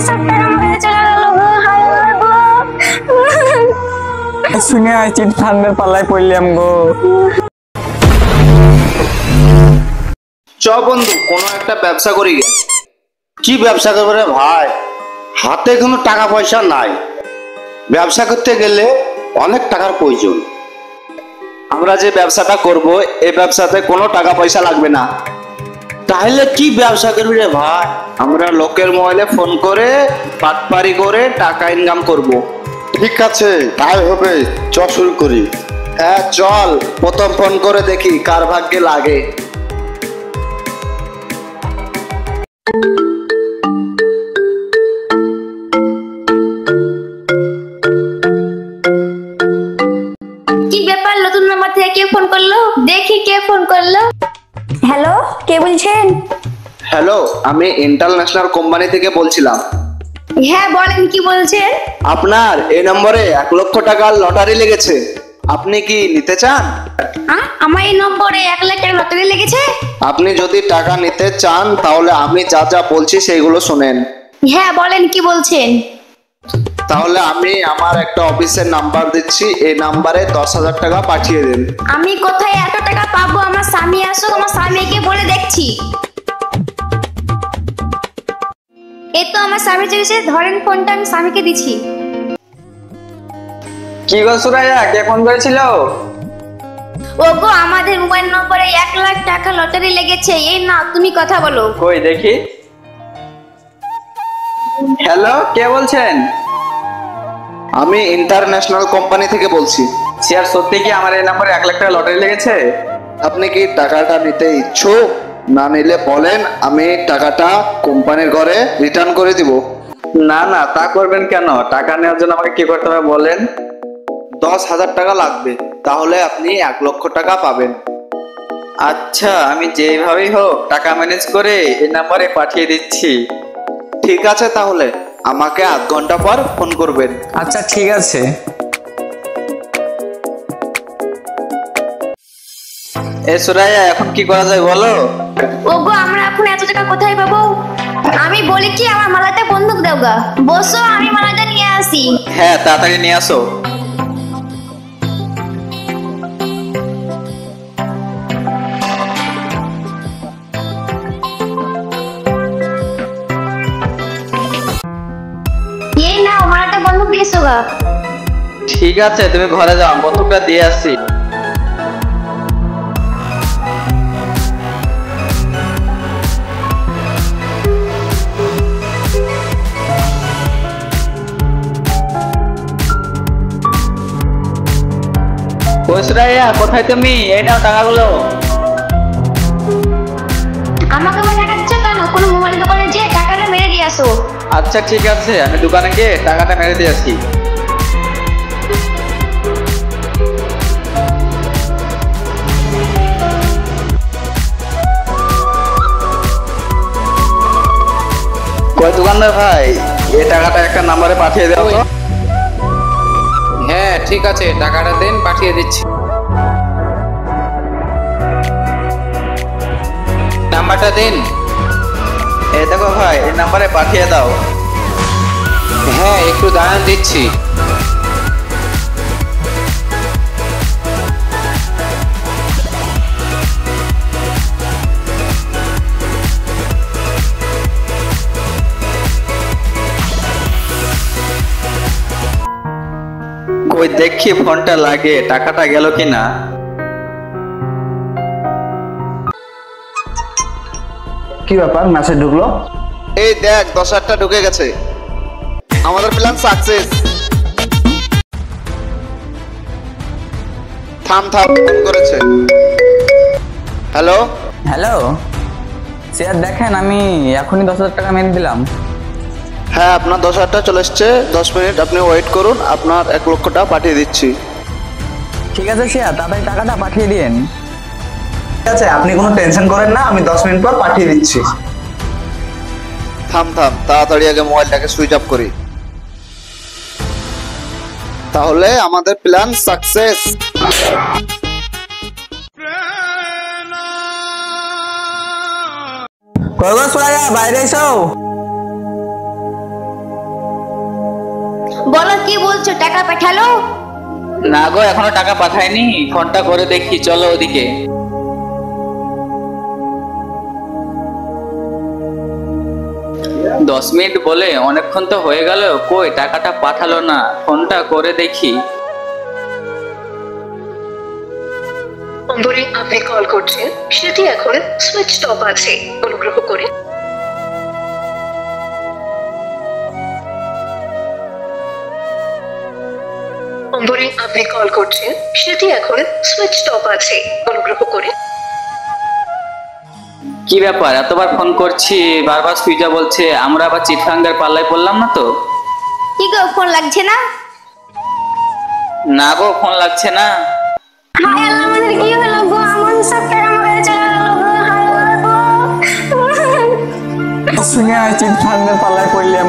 সব টাকা মেরে চলে গেল গো, হায় গো। শুনে চিট ফান্ডের পাল্লায় পড়লাম গো। চ বন্ধু কোনো একটা ব্যবসা করি গে। কি ব্যবসা করবে রে ভাই? হাতে কোনো টাকা পয়সা নাই, ব্যবসা করতে গেলে অনেক টাকার প্রয়োজন। আমরা যে ব্যবসাটা করব এই ব্যবসাতে কোনো টাকা পয়সা লাগবে না। তাহলে কি ব্যবসা করবি রে ভাই? আমরা লোকের মোবাইলে ফোন করে বাটপারি করে টাকা ইনকাম করব। ঠিক আছে, তাই হবে, চ শুরু করি। হ্যাঁ চল, প্রথম ফোন করে দেখি কার ভাগ্যে লাগে। কি ব্যাপার, নতুন নাম্বার থেকে কে ফোন করলো? দেখি কে ফোন করলো। হ্যালো, কে বলছেন? হ্যালো, আমি ইন্টারন্যাশনাল কোম্পানি থেকে বলছিলাম। হ্যাঁ বলেন, কি বলছেন? আপনার এই নম্বরে 1 লক্ষ টাকার লটারি লেগেছে, আপনি কি নিতে চান? আমার এই নম্বরে 1 লাখ টাকা লটারি লেগেছে? আপনি যদি টাকা নিতে চান তাহলে আমি যা যা বলছি সেইগুলো শুনেন। হ্যাঁ বলেন, কি বলছেন? তাহলে আমি আমার একটা অফিসের নাম্বার দিচ্ছি, এই নাম্বারে 10,000 টাকা পাঠিয়ে দিন। আমি কোথায় এত টাকা পাবো? আমার স্বামী আসুক, আমার স্বামীকে বলে দেখছি। এই তো আমার স্বামী চলেছে, ধরেন ফোনটা, আমি স্বামীকে দিচ্ছি। কি গো সুরাইয়া, কে ফোন করেছিল? ওগো, আমাদের মোবাইল নম্বরে 1 লাখ টাকা লটারি লেগেছে, এই না, তুমি কথা বলো। কই দেখি। হ্যালো, কে বলছেন? আমি ইন্টারন্যাশনাল কোম্পানি থেকে বলছি। স্যার, সত্যি কি আমার এই নম্বরে 1 লাখ টাকা লটারি লেগেছে? আপনি কি টাকাটা নিতে ইচ্ছুক? না নিলে বলেন, আমি টাকাটা কোম্পানির ঘরে রিটার্ন করে দিব। না না, তা করবেন কেন? টাকা নেওয়ার জন্য আমাকে কি করতে হবে বলেন। 10,000 টাকা লাগবে, তাহলে আপনি 1 লক্ষ টাকা পাবেন। আচ্ছা, আমি যেভাবেই হোক টাকা ম্যানেজ করে এই নম্বরে পাঠিয়ে দিচ্ছি। ঠিক আছে, তাহলে আমাকে আধ ঘন্টা পর ফোন করবেন। আচ্ছা ঠিক আছে। এ সুরাইয়া, এখন কি করা যায় বলো? ওগো, আমরা এখন এত টাকা কোথায় পাবো? আমি বলি কি, আমার মালাটা বন্দুক দাও গা। বসো, আমি মালাটা নিয়ে আসি। হ্যাঁ, তাড়াতাড়ি নিয়ে আসো। এই নাও, মালাটা বন্দুক দিয়েছো গা। ঠিক আছে, তুমি ঘরে যাও, বন্দুকটা দিয়ে আসছি। সুরাইয়া, কোথায় তুমি? এই নাও টাকাগুলো। আমাকে আবার দেখাচ্ছ কেন? কোনো মোবাইল দোকানে যেয়ে টাকাটা মেরে দিয়ে আসো। আচ্ছা ঠিক আছে, আমি দোকানে গিয়ে টাকাটা মেরে দিয়ে আসি। কই দোকানদার ভাই, এই টাকাটা একটা নাম্বারে পাঠিয়ে দাও তো। হ্যাঁ ঠিক আছে, টাকাটা দেন, পাঠিয়ে দিচ্ছি। নাম্বারটা দিন। এই দেখো ভাই, এই নাম্বারে পাঠিয়ে দাও। হ্যাঁ একটু দাঁড়ান, দিচ্ছি। কই দেখি ফোনটা লাগে, টাকাটা গেল কিনা। কি ব্যাপার, মেসেজ ঢুকলো? এই দেখ, 10,000 টাকা ঢুকে গেছে, আমাদের প্ল্যান সাকসেস। থাম থাম, ফোন করেছে। হ্যালো হ্যালো স্যার, দেখেন আমি এখনই 10,000 টাকা মেরে দিলাম। হ্যাঁ, আপনার 10,000 টাকা চলে এসছে, 10 মিনিট আপনি ওয়েট করুন, আপনার 1 লক্ষ টাকা পাঠিয়ে দিচ্ছি। ঠিক আছে স্যার, তাড়াতাড়ি টাকাটা পাঠিয়ে দিন। ঠিক আছে, আপনি কোনো টেনশন করেন না, আমি 10 মিনিট পর পাঠিয়ে দিচ্ছি। থাম থাম, তাড়াতাড়ি আগে মোবাইলটাকে সুইচ অফ করি। তাহলে আমাদের প্ল্যান সাকসেস। কই গো সুরাইয়া, বাইরে এসো। বলো কি বলছো, টাকা পাঠালো? না গো, এখনো টাকা পাঠায়নি, ফোনটা করে দেখি, চলো ওদিকে। দশ মিনিট বলে অনেকক্ষণ তো হয়ে গেল, কই টাকাটা পাঠালো না, ফোনটা করে দেখি। নম্বরে আপনি কল করছেন সেটি এখন সুইচ অফ আছে, অনুগ্রহ করে নম্বরে আপনি কল করছেন সেটি এখন সুইচ অফ আছে, অনুগ্রহ করে। কি ব্যাপার, এতবার ফোন করছি বারবার সুইচ অফ বলছে, আমরা আবার চিটফাঙ্গের পাল্লায় পড়লাম না তো? কি গো, ফোন লাগছে না? না গো, ফোন লাগছে না। হায় আল্লাহ, আমাদের কি হলো গো? এমন সব টাকা আমাদের চলে গেল গো, হায় আল্লাহ গো। চিটফাঙ্গের পাল্লায় পড়লাম